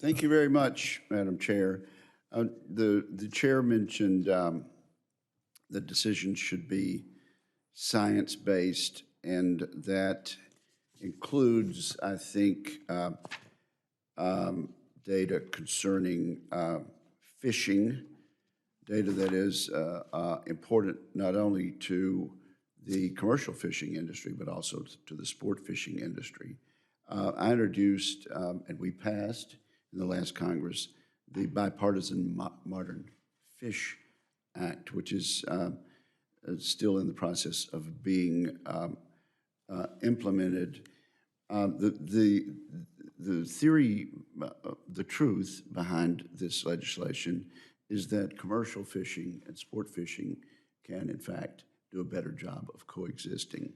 Thank you very much, Madam Chair. The chair mentioned that decisions should be science-based, and that includes, I think, data concerning fishing, data that is important not only to the commercial fishing industry, but also to the sport fishing industry. I introduced, and we passed in the last Congress, the Bipartisan Modern Fish Act, which is still in the process of being implemented. The theory, the truth behind this legislation is that commercial fishing and sport fishing can, in fact, do a better job of coexisting.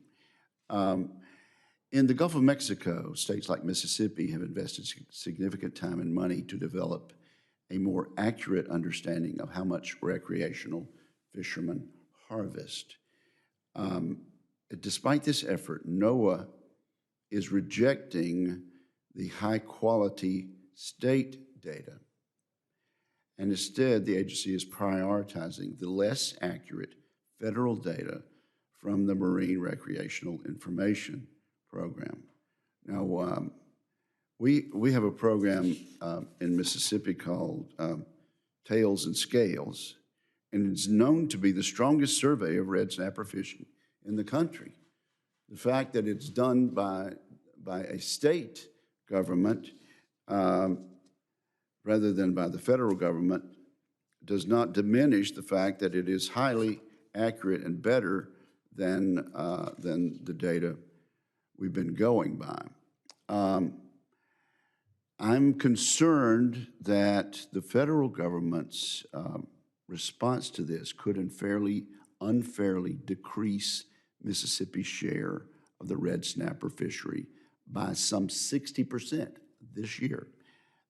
In the Gulf of Mexico, states like Mississippi have invested significant time and money to develop a more accurate understanding of how much recreational fishermen harvest. Despite this effort, NOAA is rejecting the high-quality state data, and instead the agency is prioritizing the less accurate federal data from the Marine Recreational Information Program. Now, we have a program in Mississippi called Tails and Scales, and it's known to be the strongest survey of red snapper fishing in the country. The fact that it's done by a state government rather than by the federal government does not diminish the fact that it is highly accurate and better than the data we've been going by. I'm concerned that the federal government's response to this could unfairly decrease Mississippi's share of the red snapper fishery by some 60% this year.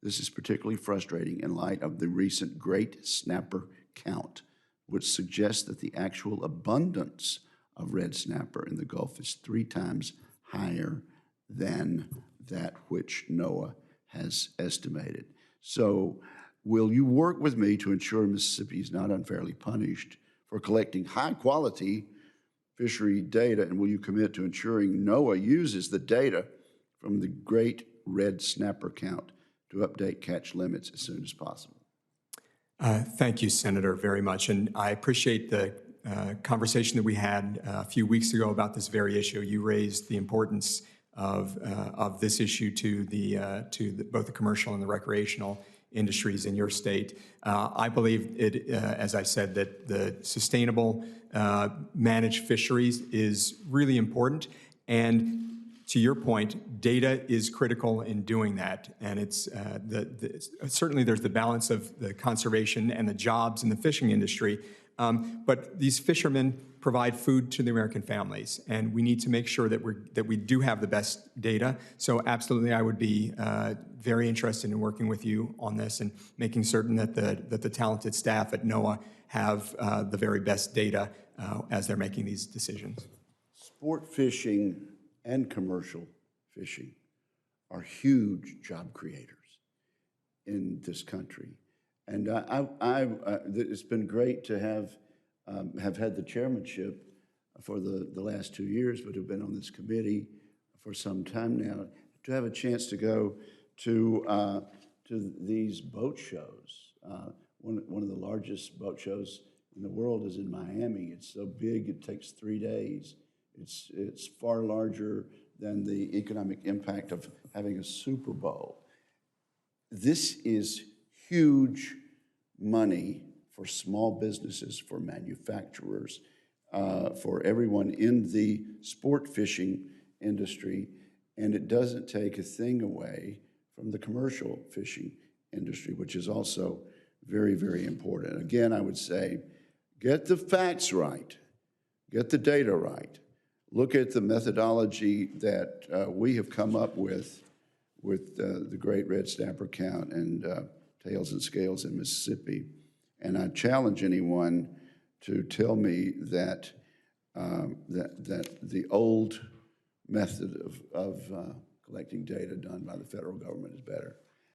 This is particularly frustrating in light of the recent great snapper count, which suggests that the actual abundance of red snapper in the Gulf is 3 times higher than that which NOAA has estimated. So will you work with me to ensure Mississippi is not unfairly punished for collecting high-quality fishery data, and will you commit to ensuring NOAA uses the data from the great red snapper count to update catch limits as soon as possible? Thank you, Senator, very much. And I appreciate the conversation that we had a few weeks ago about this very issue. You raised the importance of this issue to both the commercial and the recreational industries in your state. I believe it, as I said, that the sustainable managed fisheries is really important. And to your point, data is critical in doing that. And it's certainly there's the balance of the conservation and the jobs in the fishing industry. But these fishermen provide food to the American families, and we need to make sure that we do have the best data. So absolutely, I would be very interested in working with you on this and making certain that the talented staff at NOAA have the very best data as they're making these decisions. Sport fishing and commercial fishing are huge job creators in this country. And it's been great to have had the chairmanship for the last 2 years, but have been on this committee for some time now, to have a chance to go to these boat shows. One of the largest boat shows in the world is in Miami. It's so big, it takes 3 days. It's far larger than the economic impact of having a Super Bowl. This is huge money for small businesses, for manufacturers, for everyone in the sport fishing industry, and it doesn't take a thing away from the commercial fishing industry, which is also very, very important. Again, I would say, get the facts right, get the data right, look at the methodology that we have come up with the great red snapper count and tails and scales in Mississippi. And I challenge anyone to tell me that that the old method of collecting data done by the federal government is better.